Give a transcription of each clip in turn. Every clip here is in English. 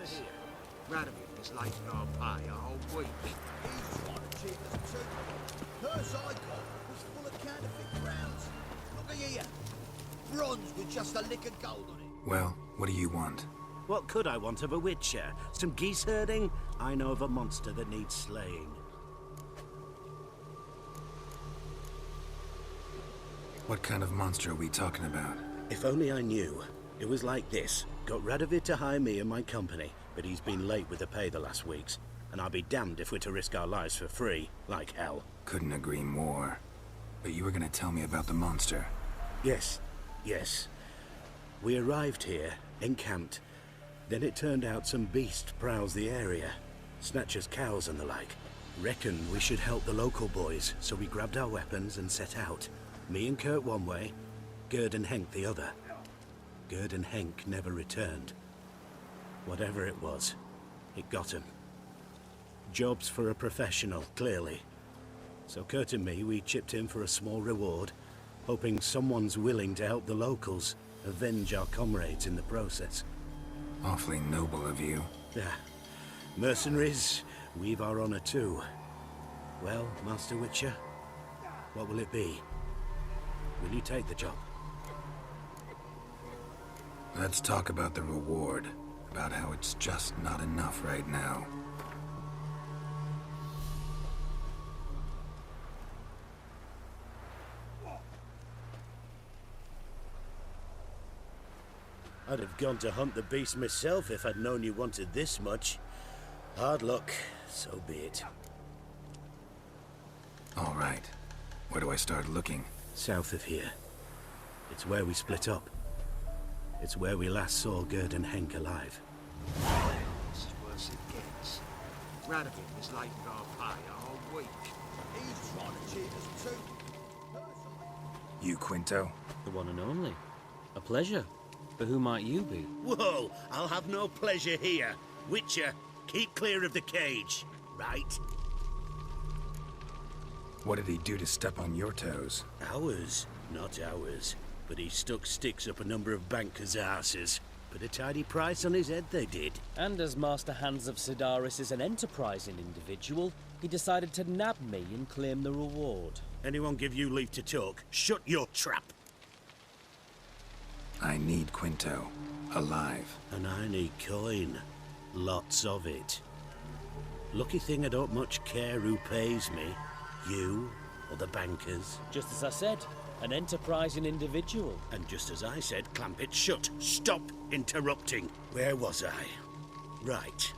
here. Radomir is late in our pay a whole week. He's trying to cheat us too. Purse I got was full of counterfeit crowns. Look at here. Bronze with just a lick of gold on it. Well, what do you want? What could I want of a witcher? Some geese herding? I know of a monster that needs slaying. What kind of monster are we talking about? If only I knew. It was like this. Got Radomir to hire me and my company, but he's been late with the pay the last weeks. And I'll be damned if we're to risk our lives for free, like hell. Couldn't agree more. But you were gonna tell me about the monster. Yes. We arrived here, encamped. Then it turned out some beast prowls the area. Snatchers cows and the like. Reckoned we should help the local boys, so we grabbed our weapons and set out. Me and Kurt one way, Gerd and Henk the other. Gerd and Henk never returned. Whatever it was, it got him. Jobs for a professional, clearly. So Kurt and me, we chipped in for a small reward, hoping someone's willing to help the locals, avenge our comrades in the process. Awfully noble of you. Yeah. Mercenaries, we've our honor too. Well, Master Witcher, what will it be? Will you take the job? Let's talk about the reward. About how it's just not enough right now. I'd have gone to hunt the beast myself if I'd known you wanted this much. Hard luck, so be it. All right. Where do I start looking? South of here. It's where we split up. It's where we last saw Gerd and Henk alive. This is worse it gets. Radomir is late in our pay a whole week. He's trying to cheat us too. You, Quinto? The one and only. A pleasure. But who might you be? Whoa! I'll have no pleasure here. Witcher, keep clear of the cage. Right? What did he do to step on your toes? Ours, not ours. But he stuck sticks up a number of bankers' arses. Put a tidy price on his head, they did. And as Master Hans of Sidaris is an enterprising individual, he decided to nab me and claim the reward. Anyone give you leave to talk? Shut your trap! I need Quinto. Alive. And I need coin. Lots of it. Lucky thing I don't much care who pays me. You or the bankers. Just as I said, an enterprising individual. And just as I said, clamp it shut. Stop interrupting. Where was I? Right.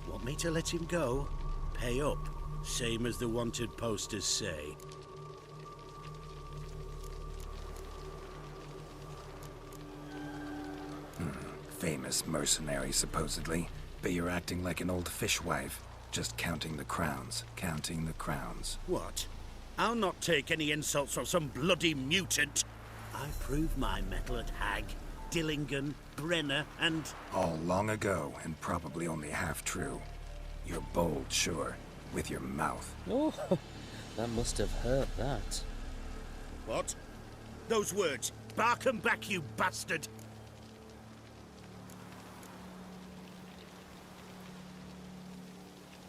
Want me to let him go? Pay up. Same as the wanted posters say. Famous mercenary, supposedly. But you're acting like an old fishwife. Just counting the crowns. Counting the crowns. What? I'll not take any insults from some bloody mutant. I proved my mettle at Hag, Dillingen, Brenner, and... All long ago, and probably only half true. You're bold, sure. With your mouth. Oh, that must have hurt, that. What? Those words. Bark 'em back, you bastard!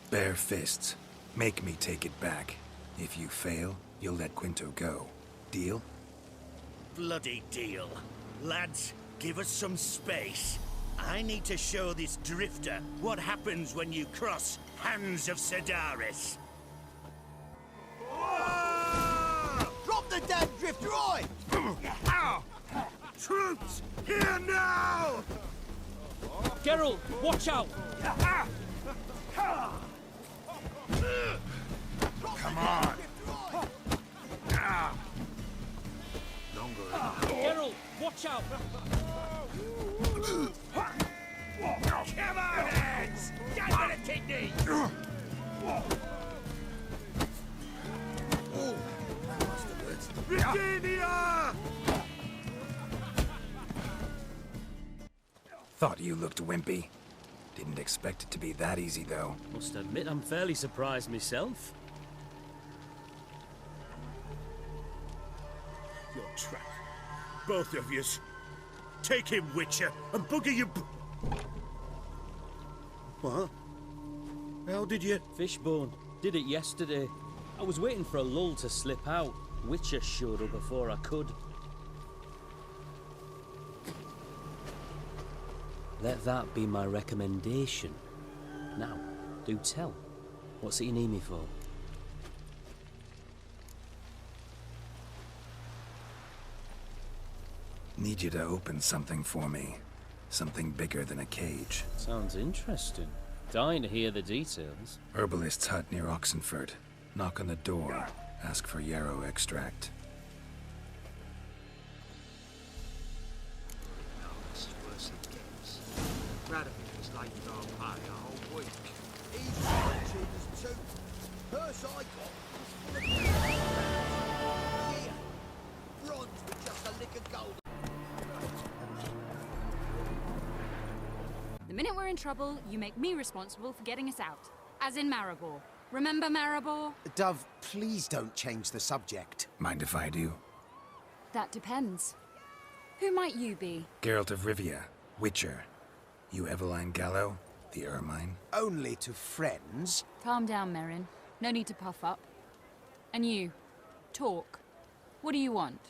Bare fists. Make me take it back. If you fail, you'll let Quinto go. Deal? Bloody deal. Lads, give us some space. I need to show this drifter what happens when you cross Hands of Sidaris. Drop the damn drifter, oi! Troops, here now! Geralt, watch out! Come on! Geralt, watch out! Come on, heads! Get to the kidneys! Virginia! Thought you looked wimpy. Didn't expect it to be that easy, though. Must admit, I'm fairly surprised myself. Your trap. Both of yous. Take him, Witcher, and bugger you... What? How did you... Fishbone. Did it yesterday. I was waiting for a lull to slip out. Witcher showed up before I could. Let that be my recommendation. Now, do tell. What's it you need me for? Need you to open something for me. Something bigger than a cage. Sounds interesting. Dying to hear the details. Herbalist's hut near Oxenford. Knock on the door. Ask for yarrow extract. No, this is worse it gets. Radovid was lighting our pie a whole week. He's cheap as two. Purse I got was full of here. Bronze with just a lick of gold. The minute we're in trouble, you make me responsible for getting us out. As in Maribor. Remember Maribor? Dove, please don't change the subject. Mind if I do? That depends. Who might you be? Geralt of Rivia, Witcher. You Eveline Gallo, the Ermine. Only to friends. Calm down, Merrin. No need to puff up. And you, talk. What do you want?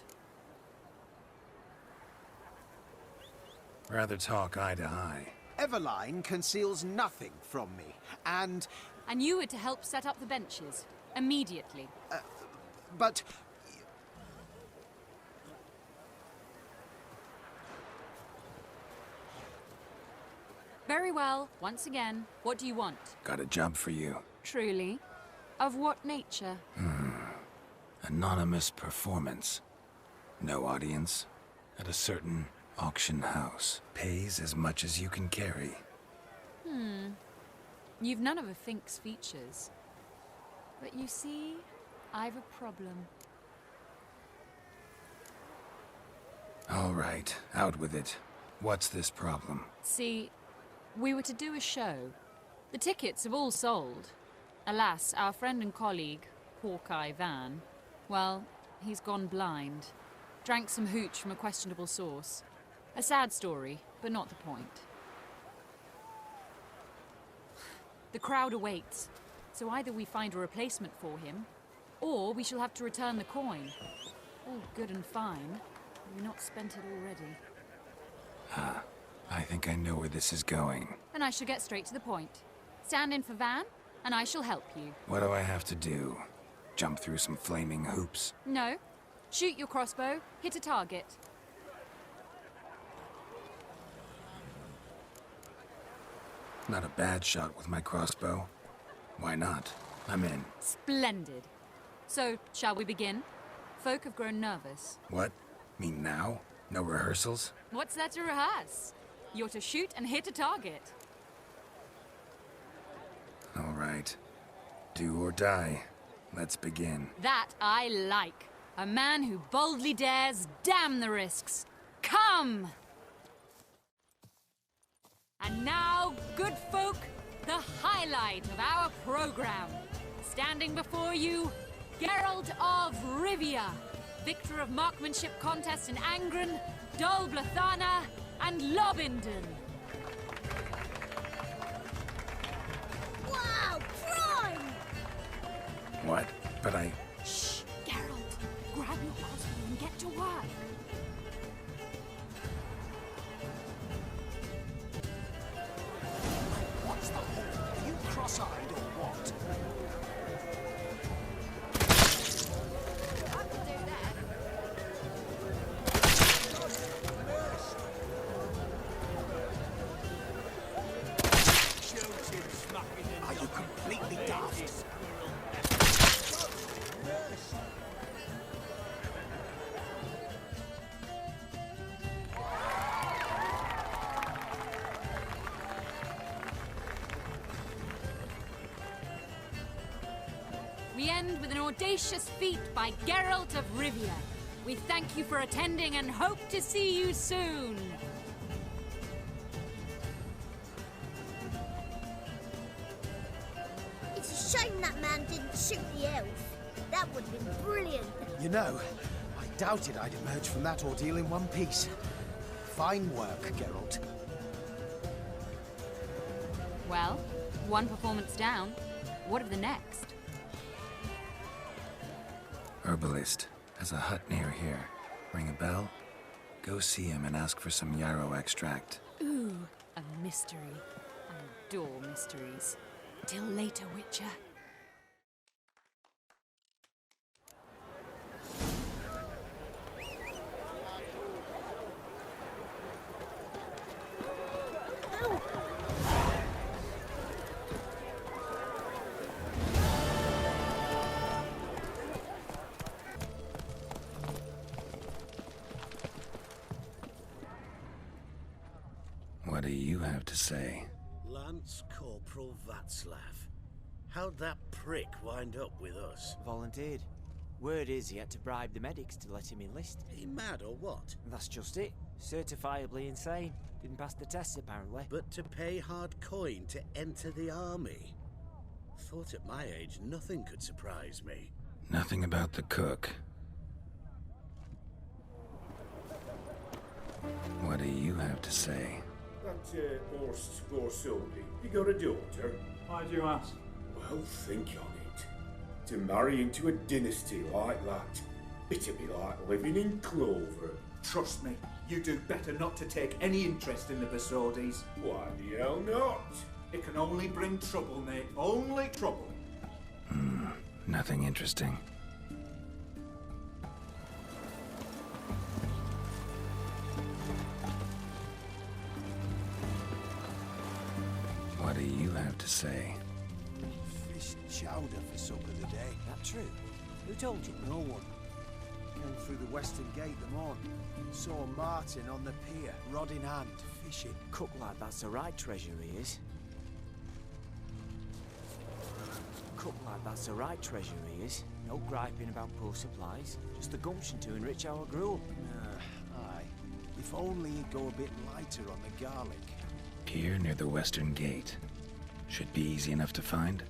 Rather talk eye to eye. Eveline conceals nothing from me, and... And you were to help set up the benches. Immediately. but... Very well. Once again, what do you want? Got a job for you. Truly? Of what nature? Anonymous performance. No audience. At a certain auction house. Pays as much as you can carry. You've none of a Fink's features. But you see, I've a problem. All right, out with it. What's this problem? See, we were to do a show. The tickets have all sold. Alas, our friend and colleague, Hawkeye Van, well, he's gone blind. Drank some hooch from a questionable source. A sad story, but not the point. The crowd awaits, so either we find a replacement for him, or we shall have to return the coin. All good and fine, but we've not spent it already. I think I know where this is going. Then I shall get straight to the point. Stand in for Van, and I shall help you. What do I have to do? Jump through some flaming hoops? No. Shoot your crossbow, hit a target. Not a bad shot with my crossbow. Why not? I'm in. Splendid. So, shall we begin? Folk have grown nervous. What? Mean now? No rehearsals? What's there to rehearse? You're to shoot and hit a target. All right. Do or die. Let's begin. That I like. A man who boldly dares, damn the risks. Come! And now, good folk, the highlight of our program. Standing before you, Geralt of Rivia, victor of marksmanship contests in Angren, Dol Blathana, and Lobindon. Wow, prime! What? But I... Shh, Geralt, grab your crossbow and get to work. What's the whole? Are you cross-eyed or what? I can do that. Are you completely daft? We end with an audacious feat by Geralt of Rivia. We thank you for attending and hope to see you soon. It's a shame that man didn't shoot the elf. That would have been brilliant. You know, I doubted I'd emerge from that ordeal in one piece. Fine work, Geralt. Well, one performance down. What of the next? Herbalist has a hut near here. Ring a bell? Go see him and ask for some yarrow extract. Ooh, a mystery. I adore mysteries. Till later, Witcher. What do you have to say? Lance Corporal Václav. How'd that prick wind up with us? Volunteered. Word is he had to bribe the medics to let him enlist. He mad or what? That's just it. Certifiably insane. Didn't pass the tests apparently. But to pay hard coin to enter the army? Thought at my age nothing could surprise me. Nothing about the cook. What do you have to say? That Horst Scorsoni, you got a daughter? Why do you ask? Well, think on it. To marry into a dynasty like that, it'd be like living in clover. Trust me, you do better not to take any interest in the Besodis. Why the hell not? It can only bring trouble, mate. Only trouble. Nothing interesting. What do you have to say? Fish chowder for supper today. That true? Who told you? No one. Came through the western gate the morning. Saw Martin on the pier, rod in hand, fishing. Cook like that's the right treasure he is. Cook like that's the right treasure he is. No griping about poor supplies. Just the gumption to enrich our gruel. Aye. If only he'd go a bit lighter on the garlic. Pier near the western gate. Should be easy enough to find.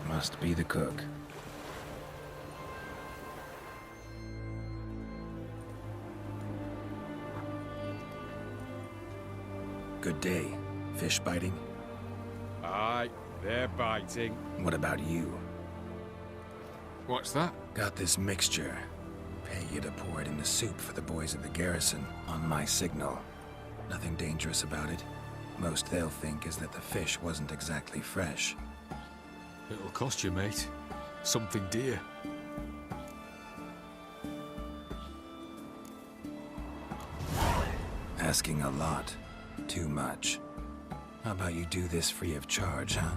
Must be the cook. Good day. Fish biting? Aye, they're biting. What about you? What's that? Got this mixture. Pay you to pour it in the soup for the boys at the garrison, on my signal. Nothing dangerous about it. Most they'll think is that the fish wasn't exactly fresh. It'll cost you, mate. Something dear. Asking a lot. Too much. How about you do this free of charge, huh?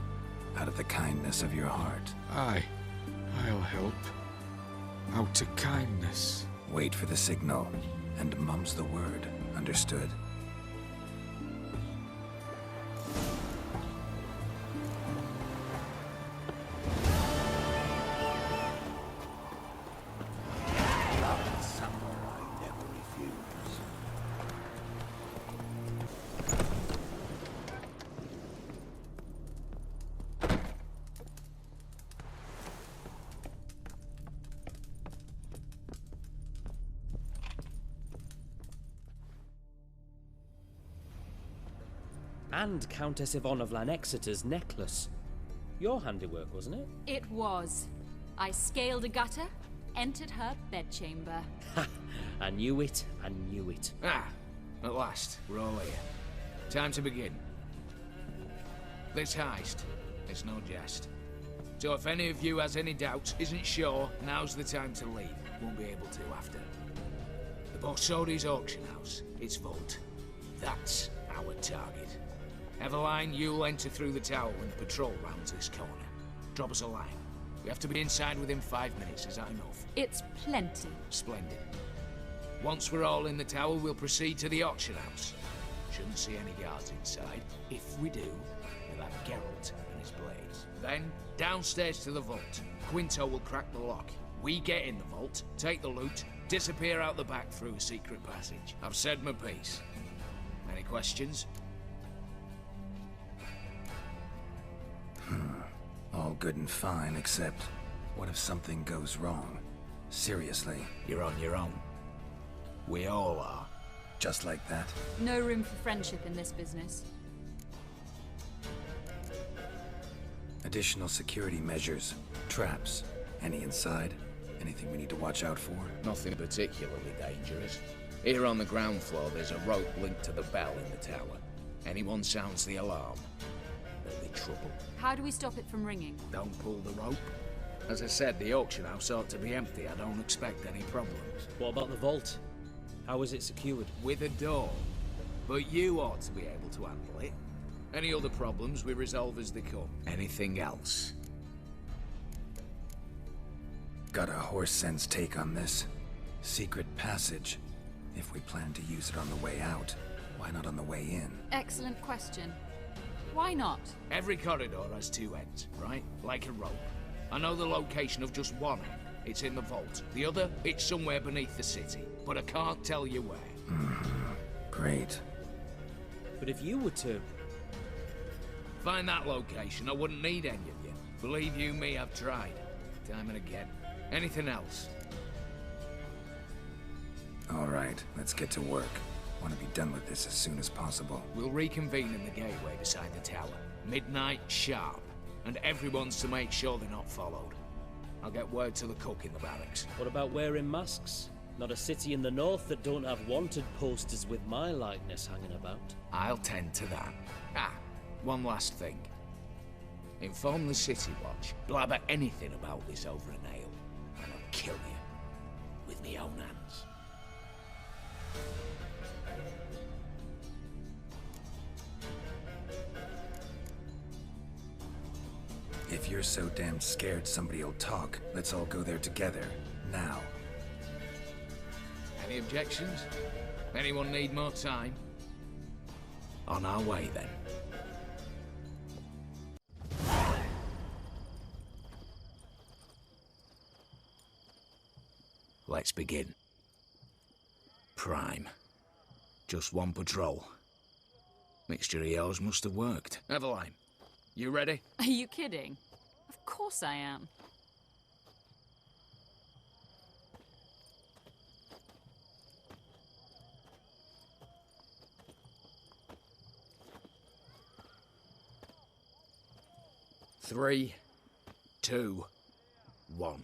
Out of the kindness of your heart. Aye, I'll help. Out of kindness. Wait for the signal, and mum's the word. Understood? And Countess Yvonne of Lanexeter's necklace. Your handiwork, wasn't it? It was. I scaled a gutter, entered her bedchamber. Ha! I knew it, I knew it. Ah, at last, we're all here. Time to begin. This heist, it's no jest. So if any of you has any doubts, isn't sure, now's the time to leave. Won't be able to after. The Borsodi's auction house, its vault. That's our target. Eveline, you'll enter through the tower when the patrol rounds this corner. Drop us a line. We have to be inside within 5 minutes, is that enough? It's plenty. Splendid. Once we're all in the tower, we'll proceed to the auction house. Shouldn't see any guards inside. If we do, we'll have Geralt and his blades. Then, downstairs to the vault. Quinto will crack the lock. We get in the vault, take the loot, disappear out the back through a secret passage. I've said my piece. Any questions? All good and fine, except what if something goes wrong? Seriously. You're on your own. We all are. Just like that? No room for friendship in this business. Additional security measures, traps. Any inside? Anything we need to watch out for? Nothing particularly dangerous. Here on the ground floor, there's a rope linked to the bell in the tower. Anyone sounds the alarm, there'll be trouble. How do we stop it from ringing? Don't pull the rope. As I said, the auction house ought to be empty. I don't expect any problems. What about the vault? How is it secured? With a door. But you ought to be able to handle it. Any other problems we resolve as they come. Anything else? Got a horse sense take on this. Secret passage. If we plan to use it on the way out, why not on the way in? Excellent question. Why not? Every corridor has two ends, right? Like a rope. I know the location of just one end. It's in the vault. The other, it's somewhere beneath the city. But I can't tell you where. Great. But if you were to... find that location, I wouldn't need any of you. Believe you me, I've tried. Time and again. Anything else? All right, let's get to work. Want to be done with this as soon as possible. We'll reconvene in the gateway beside the tower. Midnight sharp. And everyone's to make sure they're not followed. I'll get word to the cook in the barracks. What about wearing masks? Not a city in the north that don't have wanted posters with my likeness hanging about. I'll tend to that. Ah, one last thing. Inform the City Watch. Blabber anything about this over an ale, and I'll kill you. With me own hands. If you're so damn scared somebody'll talk, let's all go there together. Now. Any objections? Anyone need more time? On our way, then. Let's begin. Prime. Just one patrol. Mixture of yours must have worked. Eveline, you ready? Are you kidding? Of course I am. Three, two, one.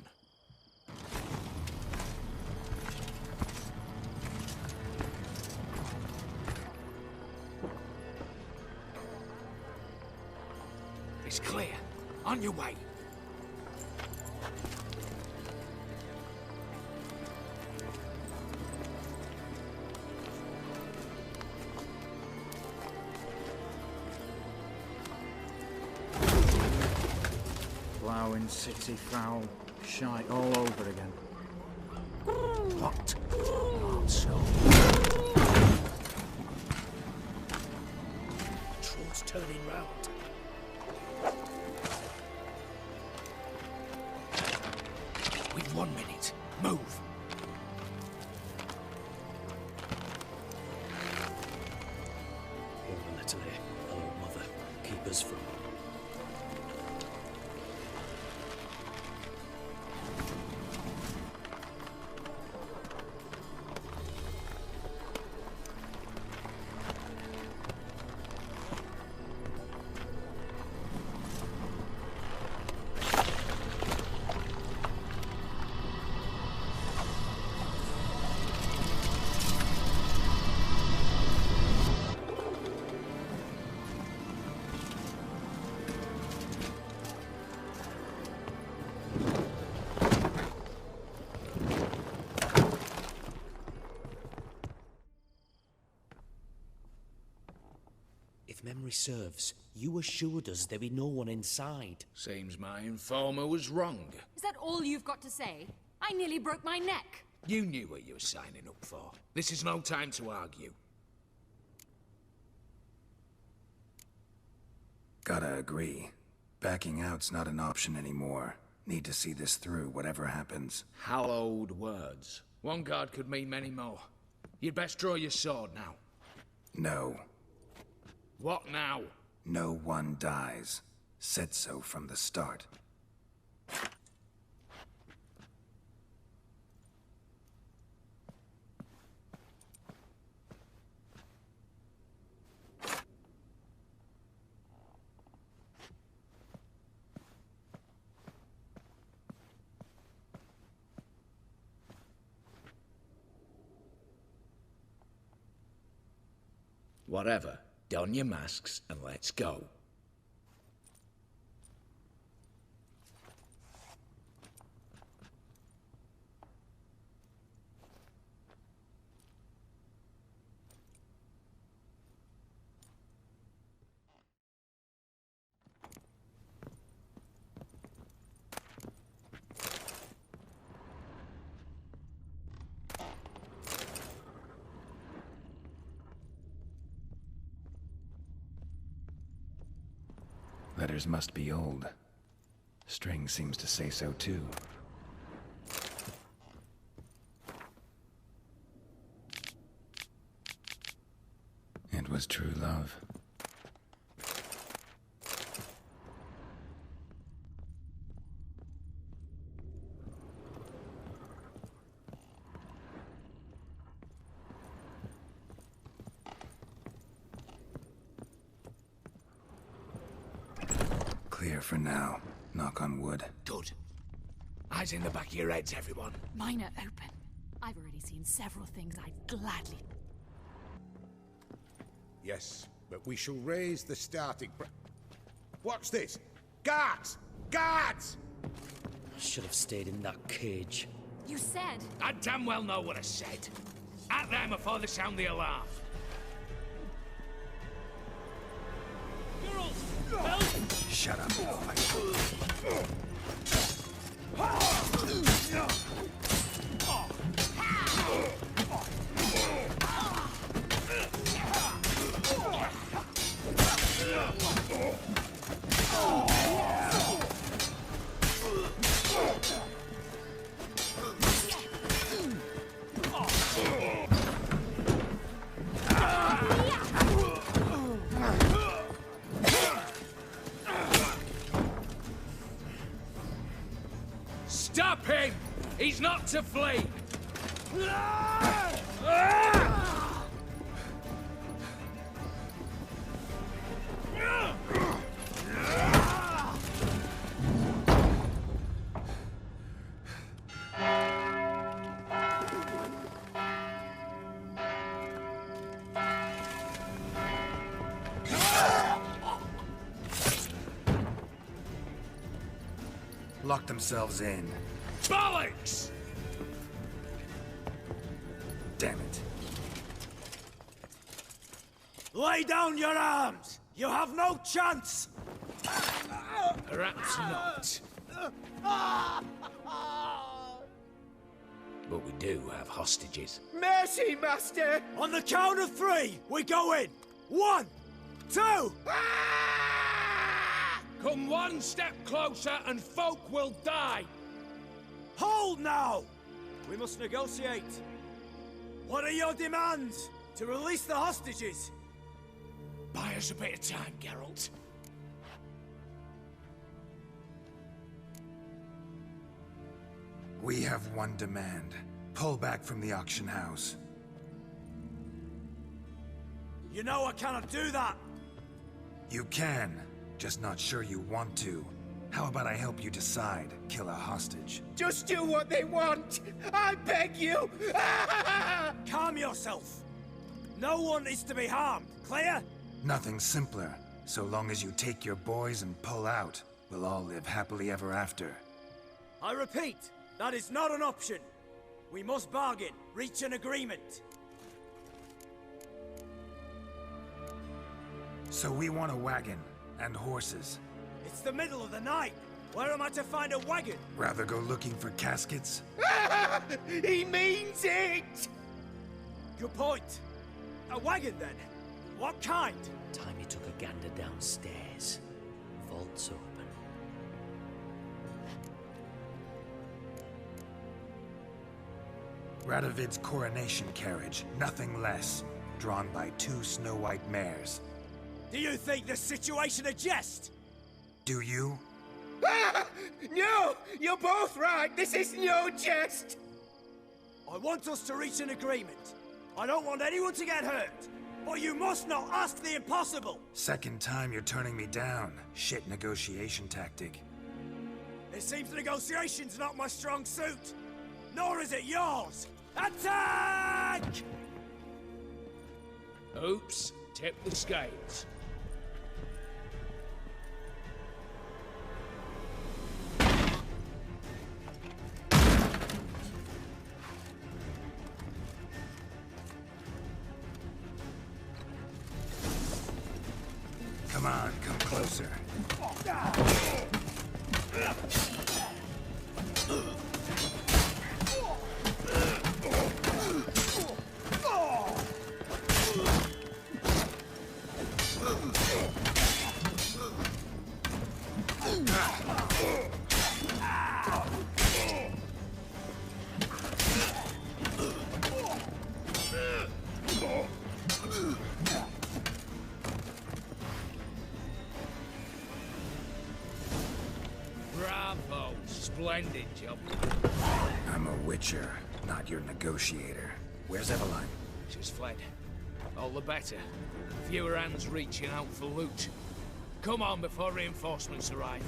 It's clear. On your way. Ploughing, city foul, shite all over again. What? Not so. Patrol's turning round. We've 1 minute. Move. Hold a little here. Hello, Mother. Keep us from... If memory serves, you assured us there be no one inside. Seems my informer was wrong. Is that all you've got to say? I nearly broke my neck. You knew what you were signing up for. This is no time to argue. Gotta agree. Backing out's not an option anymore. Need to see this through, whatever happens. Hallowed words. One guard could mean many more. You'd best draw your sword now. No. What now? No one dies. Said so from the start. Whatever. Don your masks and let's go. Letters must be old. String seems to say so too. It was true love. Clear for now. Knock on wood. Good. Eyes in the back of your heads, everyone. Mine are open. I've already seen several things I'd gladly... Yes, but we shall raise the starting What's this? Guards! Guards! I should have stayed in that cage. You said... I damn well know what I said. At them before they sound the alarm. Girls! Help! Shut up. Stop him! He's not to flee! Lock themselves in. Bollocks! Damn it. Lay down your arms! You have no chance! Perhaps not. But we do have hostages. Mercy, Master! On the count of three, we go in! 1, 2... Come one step closer and folk will die! Hold now! We must negotiate. What are your demands? To release the hostages? Buy us a bit of time, Geralt. We have one demand. Pull back from the auction house. You know I cannot do that! You can. Just not sure you want to. How about I help you decide? Kill a hostage. Just do what they want! I beg you! Calm yourself! No one is to be harmed, clear? Nothing simpler. So long as you take your boys and pull out, we'll all live happily ever after. I repeat, that is not an option. We must bargain, reach an agreement. So we want a wagon. And horses. It's the middle of the night. Where am I to find a wagon? Rather go looking for caskets? He means it! Good point. A wagon, then? What kind? Time you took a gander downstairs. Vault's open. Radovid's coronation carriage, nothing less. Drawn by 2 snow-white mares. Do you think the situation a jest? Do you? No! You're both right! This is no jest! I want us to reach an agreement. I don't want anyone to get hurt. But you must not ask the impossible! Second time you're turning me down. Shit negotiation tactic. It seems negotiation's not my strong suit. Nor is it yours! Attack! Oops, tip the scales. Come on, come closer. Bravo, splendid job. I'm a witcher, not your negotiator. Where's Eveline? She's fled. All the better. Fewer hands reaching out for loot. Come on before reinforcements arrive.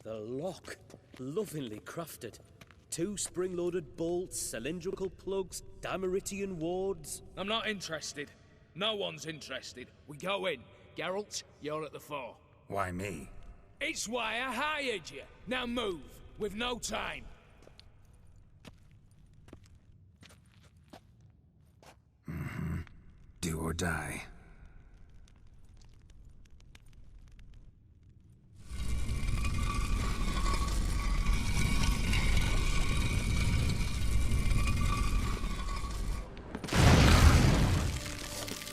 The lock. Lovingly crafted. 2 spring-loaded bolts, cylindrical plugs, Dameritian wards. I'm not interested. No one's interested. We go in. Geralt, you're at the fore. Why me? It's why I hired you. Now move. We've no time. Do or die.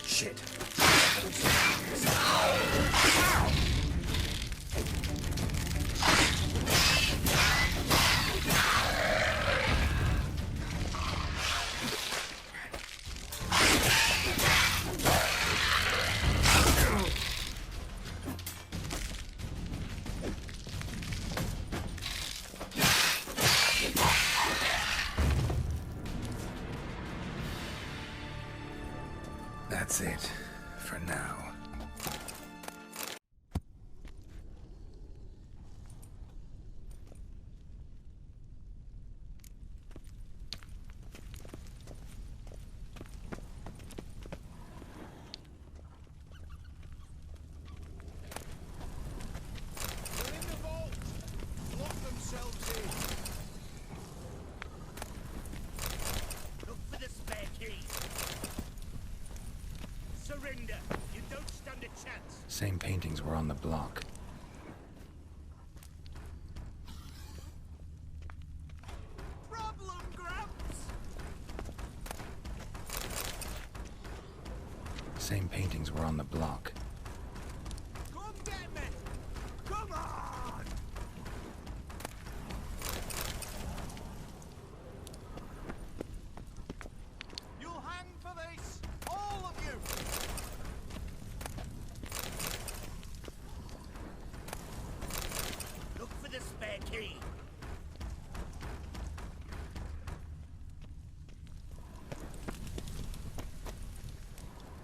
Shit. That's it, for now. They're in the vault! Lock themselves in! Look for the spare keys! Surrender! You don't stand a chance! Same paintings were on the block. Problem, Gramps! Same paintings were on the block. Come get me! Come on! You'll hang for this! All of you! Look for the spare key!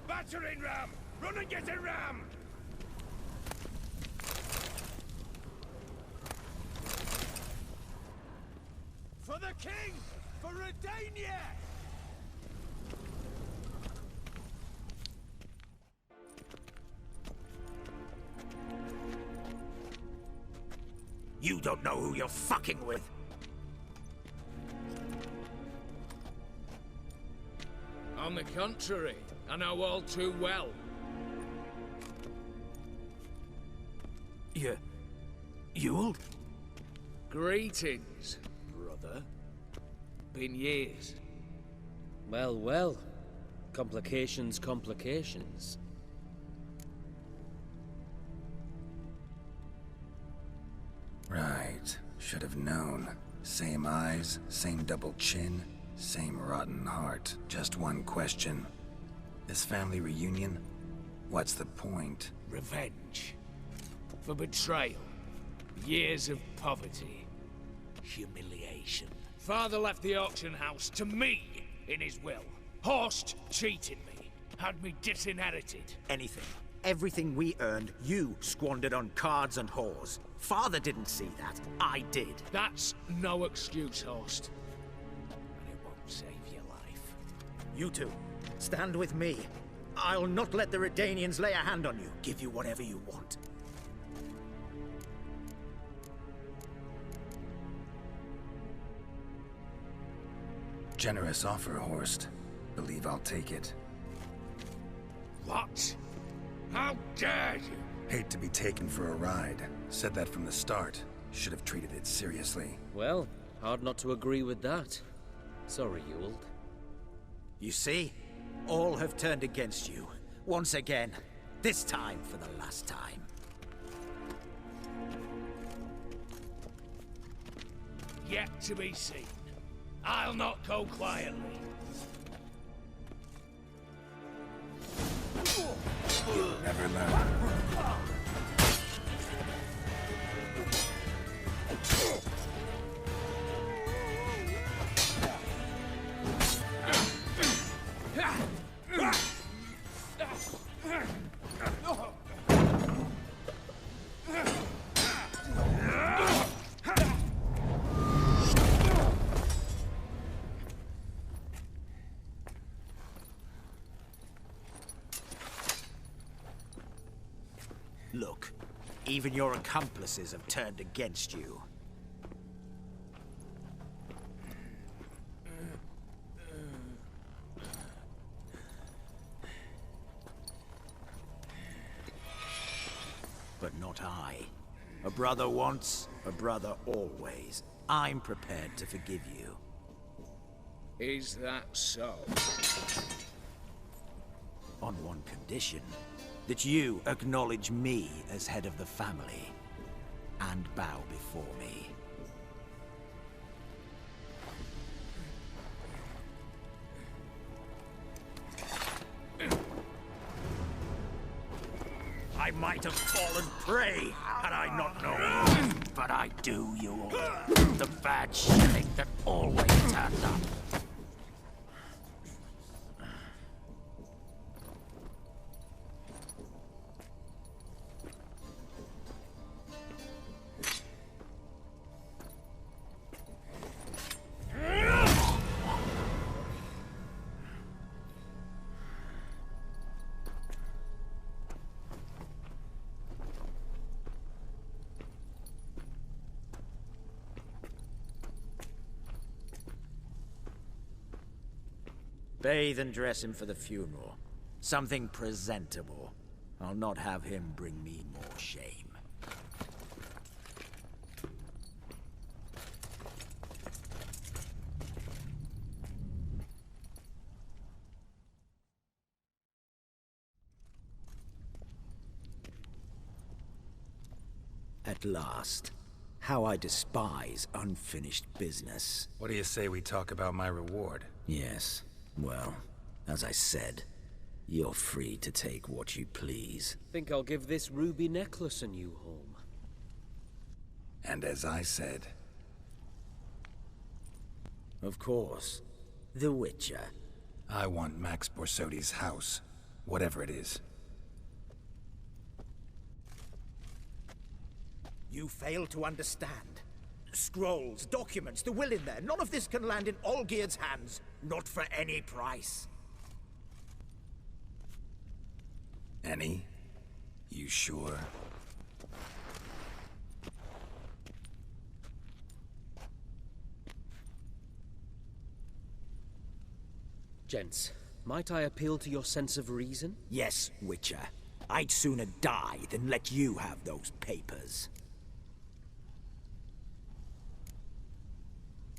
Battering ram! Run and get a ram! For the king! For Redania! You don't know who you're fucking with. On the contrary, I know all too well. Ewald? Greetings, brother. Been years. Well, well. Complications, complications. Right. Should have known. Same eyes, same double chin, same rotten heart. Just one question. This family reunion? What's the point? Revenge. For betrayal. Years of poverty. Humiliation. Father left the auction house to me in his will. Horst cheated me. Had me disinherited. Anything. Everything we earned, you squandered on cards and whores. Father didn't see that. I did. That's no excuse, Horst. And it won't save your life. You two, stand with me. I'll not let the Redanians lay a hand on you. Give you whatever you want. Generous offer, Horst. Believe I'll take it. What? How dare you? Hate to be taken for a ride. Said that from the start. Should have treated it seriously. Well, hard not to agree with that. Sorry, Ewald. You see? All have turned against you. Once again. This time for the last time. Yet to be seen. I'll not go quietly. You'll never learn. Look, even your accomplices have turned against you. But not I. A brother once, a brother always. I'm prepared to forgive you. Is that so? On one condition. That you acknowledge me as head of the family, and bow before me. I might have fallen prey had I not known, but I do, you all. The bad shilling that always turns up. Bathe and dress him for the funeral. Something presentable. I'll not have him bring me more shame. At last. How I despise unfinished business. What do you say we talk about my reward? Yes. Well, as I said, you're free to take what you please. Think I'll give this ruby necklace a new home. And as I said... Of course. The Witcher. I want Max Borsodi's house. Whatever it is. You fail to understand. Scrolls, documents, the will in there. None of this can land in Olgierd's hands. Not for any price. Any? You sure? Gents, might I appeal to your sense of reason? Yes, Witcher. I'd sooner die than let you have those papers.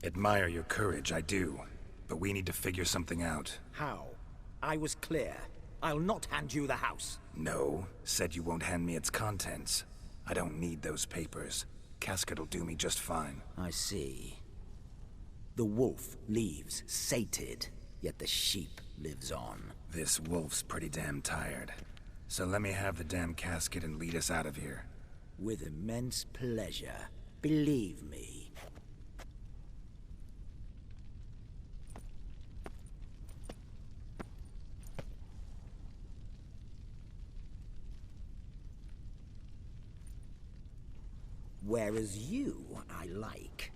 Admire your courage, I do. But we need to figure something out. How? I was clear. I'll not hand you the house. No, said you won't hand me its contents. I don't need those papers. Casket'll do me just fine. I see. The wolf leaves sated, yet the sheep lives on. This wolf's pretty damn tired. So let me have the damn casket and lead us out of here. With immense pleasure. Believe me. Whereas you, I like.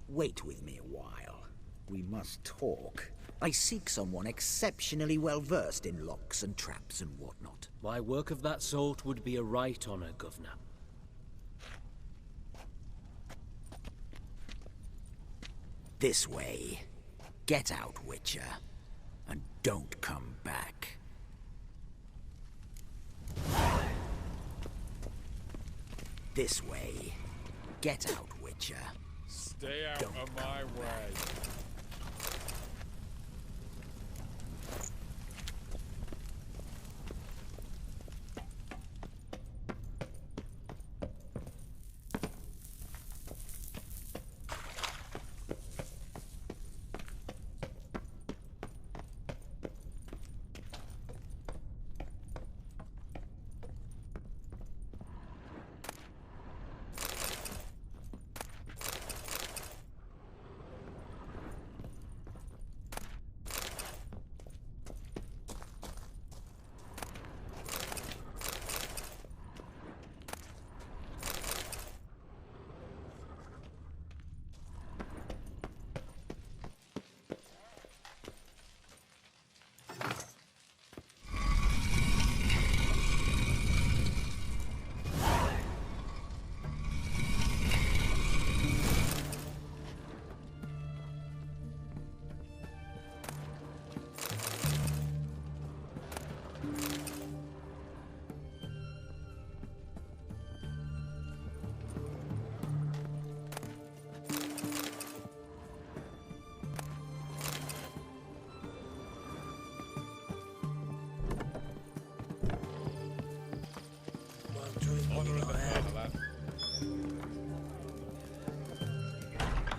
Wait with me a while. We must talk. I seek someone exceptionally well-versed in locks and traps and whatnot. My work of that sort would be a right honor, Governor. This way. Get out, Witcher. And don't come back. This way. Get out, Witcher. Stay out of my way.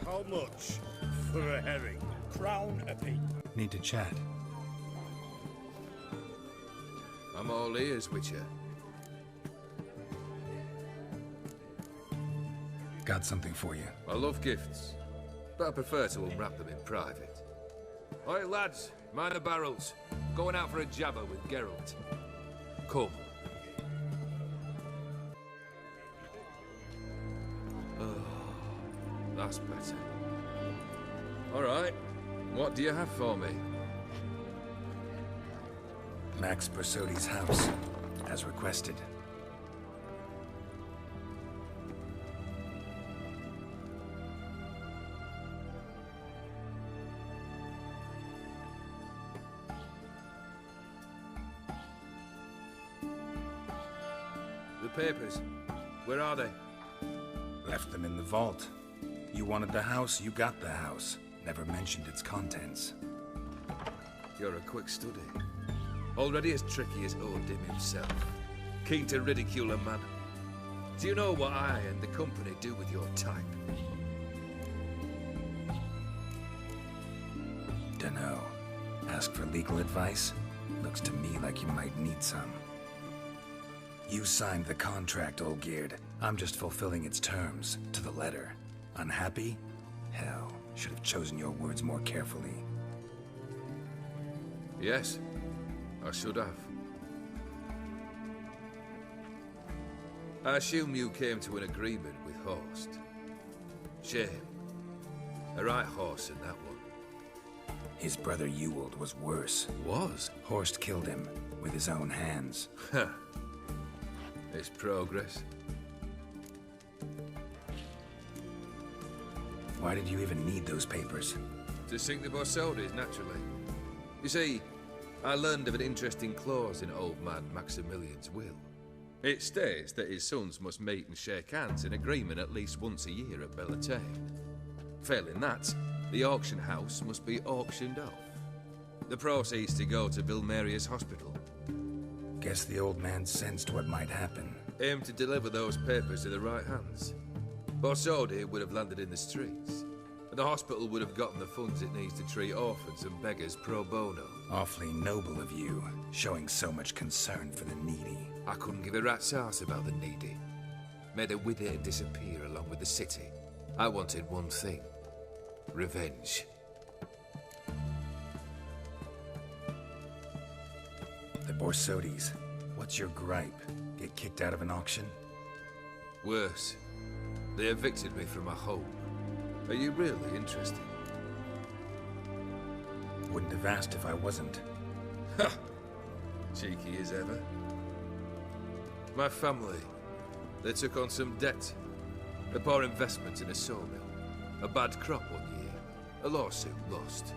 How much for a herring? Crown a piece. Need to chat. I'm all ears, Witcher. Got something for you. I love gifts, but I prefer to unwrap them in private. Oi, lads, mind the barrels. Going out for a jabber with Geralt. Come. That's better. All right. What do you have for me? Max Persodi's house, as requested. The papers. Where are they? Left them in the vault. You wanted the house, you got the house. Never mentioned its contents. You're a quick study. Already as tricky as Odin himself. Keen to ridicule a man. Do you know what I and the company do with your type? Dunno. Ask for legal advice? Looks to me like you might need some. You signed the contract, Olgierd. I'm just fulfilling its terms, to the letter. Unhappy? Hell, should have chosen your words more carefully. Yes, I should have. I assume you came to an agreement with Horst. Shame. A right horse in that one. His brother Ewald was worse. Was? Horst killed him with his own hands. Huh. It's progress. Why did you even need those papers? To sink the Borsodis, naturally. You see, I learned of an interesting clause in old man Maximilian's will. It states that his sons must meet and shake hands in agreement at least once a year at Bellatane. Failing that, the auction house must be auctioned off. The proceeds to go to Vilmeria's hospital. Guess the old man sensed what might happen. Aimed to deliver those papers to the right hands. Borsodi would have landed in the streets, and the hospital would have gotten the funds it needs to treat orphans and beggars pro bono. Awfully noble of you, showing so much concern for the needy. I couldn't give a rat's ass about the needy. May they wither and disappear along with the city. I wanted one thing. Revenge. The Borsodis. What's your gripe? Get kicked out of an auction? Worse. They evicted me from my home. Are you really interested? Wouldn't have asked if I wasn't. Ha! Cheeky as ever. My family, they took on some debt. A poor investment in a sawmill. A bad crop one year. A lawsuit lost.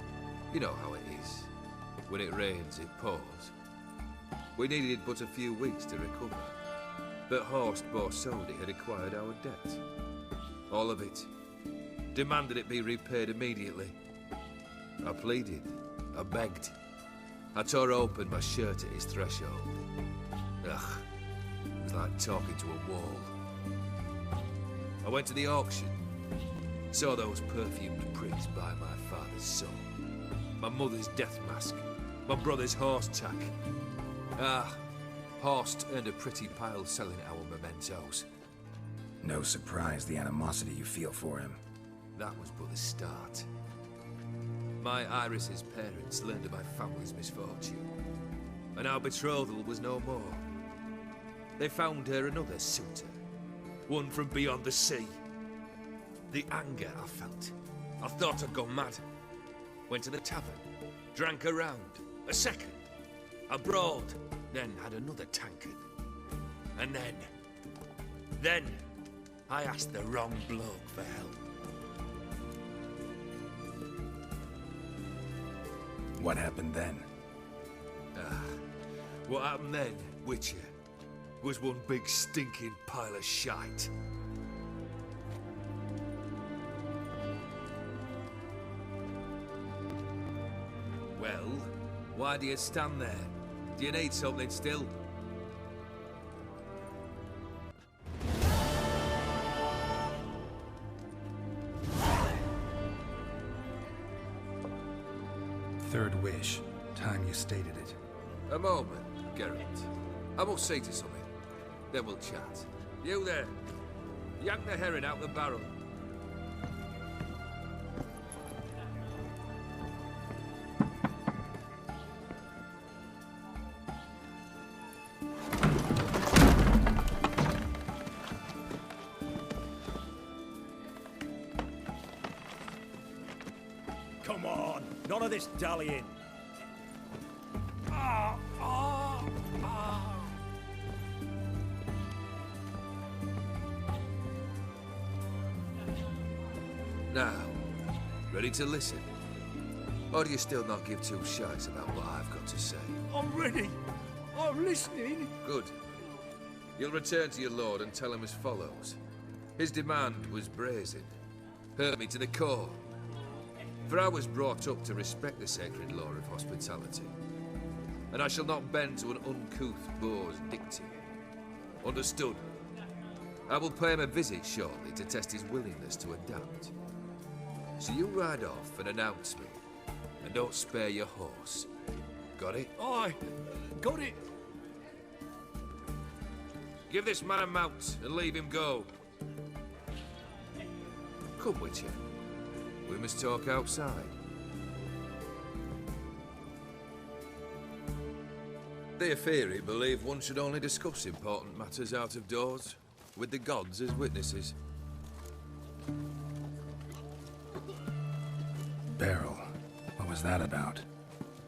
You know how it is. When it rains, it pours. We needed but a few weeks to recover. But Horst Borsodi had acquired our debt. All of it. Demanded it be repaid immediately. I pleaded. I begged. I tore open my shirt at his threshold. Ugh. It was like talking to a wall. I went to the auction. Saw those perfumed prigs buy my father's son. My mother's death mask. My brother's horse tack. Ah, Horst earned a pretty pile selling our mementos. No surprise the animosity you feel for him. That was but the start. My Iris's parents learned of my family's misfortune, and our betrothal was no more. They found her another suitor, one from beyond the sea. The anger I felt. I thought I'd gone mad. Went to the tavern, drank a round, a second, a broad, then had another tankard. And then, I asked the wrong bloke for help. What happened then? What happened then, Witcher, was one big stinking pile of shite. Well, why do you stand there? Do you need something still? Third wish. Time you stated it. A moment, Geralt. I must say to something. Then we'll chat. You there. Yank the herring out the barrel. Come on, none of this dallying. Now, ready to listen? Or do you still not give two shites about what I've got to say? I'm ready. I'm listening. Good. You'll return to your lord and tell him as follows. His demand was brazen. Hurt me to the core. For I was brought up to respect the sacred law of hospitality. And I shall not bend to an uncouth boor's dictum. Understood? I will pay him a visit shortly to test his willingness to adapt. So you ride off and announce me. And don't spare your horse. Got it? Aye, got it. Give this man a mount and leave him go. Come, Witcher. We must talk outside. The Aetheri believe one should only discuss important matters out of doors, with the gods as witnesses. Beryl, what was that about?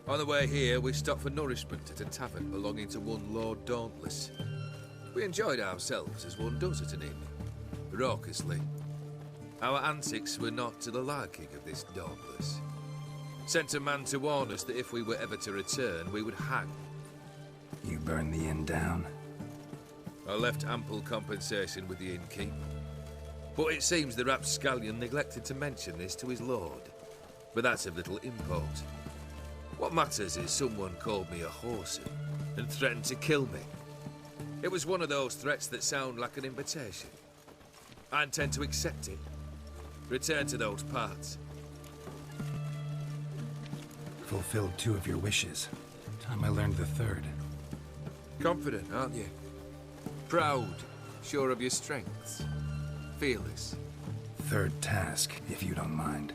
On the way here, we stopped for nourishment at a tavern belonging to one Lord Dauntless. We enjoyed ourselves as one does at an inn, raucously. Our antics were not to the liking of this Dauntless. Sent a man to warn us that if we were ever to return, we would hang. You burned the inn down? I left ample compensation with the innkeep. But it seems the rapscallion neglected to mention this to his lord. But that's of little import. What matters is someone called me a whoreson and threatened to kill me. It was one of those threats that sound like an invitation. I intend to accept it. Return to those parts. Fulfilled 2 of your wishes. Time I learned the 3rd. Confident, aren't you? Proud, sure of your strengths. Fearless. 3rd task, if you don't mind.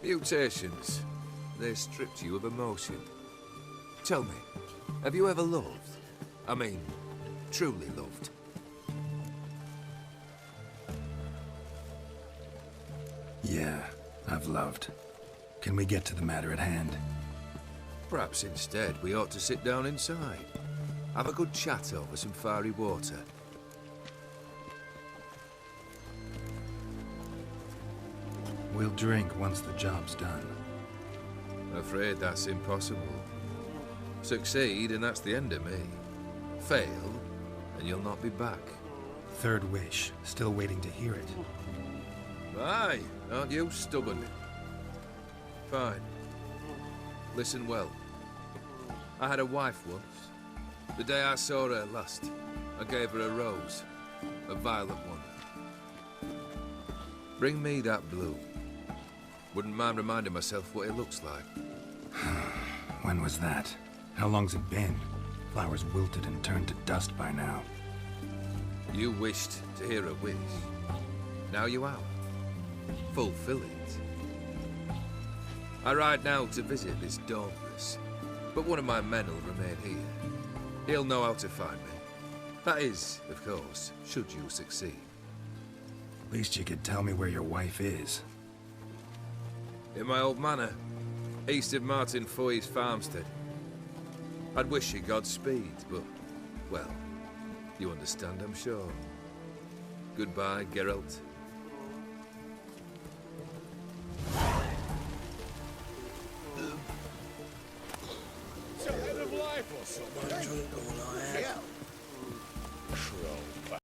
Mutations. They stripped you of emotion. Tell me, have you ever loved? I mean, truly loved? Yeah, I've loved. Can we get to the matter at hand? Perhaps instead we ought to sit down inside. Have a good chat over some fiery water. We'll drink once the job's done. Afraid that's impossible. Succeed, and that's the end of me. Fail, and you'll not be back. 3rd wish. Still waiting to hear it. Aye, aren't you stubborn? Fine. Listen well. I had a wife once. The day I saw her last, I gave her a rose. A violet one. Bring me that blue. Wouldn't mind reminding myself what it looks like. When was that? How long's it been? Flowers wilted and turned to dust by now. You wished to hear a wish. Now you have. Fulfill it. I ride now to visit this Dauntless, but one of my men will remain here. He'll know how to find me. That is, of course, should you succeed. At least you could tell me where your wife is. In my old manor, east of Martin Foy's farmstead. I'd wish you Godspeed, but, well, you understand, I'm sure. Goodbye, Geralt. It's a end of life or something. Drink all I have.